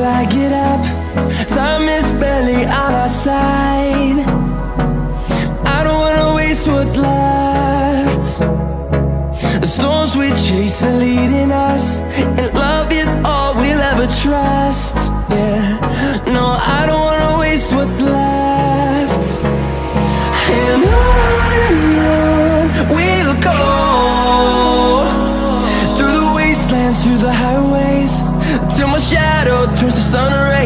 I get up. Time is barely on our side. I don't wanna waste what's left. The storms we chase are leading us, and love is all we'll ever trust. Yeah, no, I don't wanna waste what's left. And on we'll go, through the wastelands, through the highways, till my shadow turns to sun rays.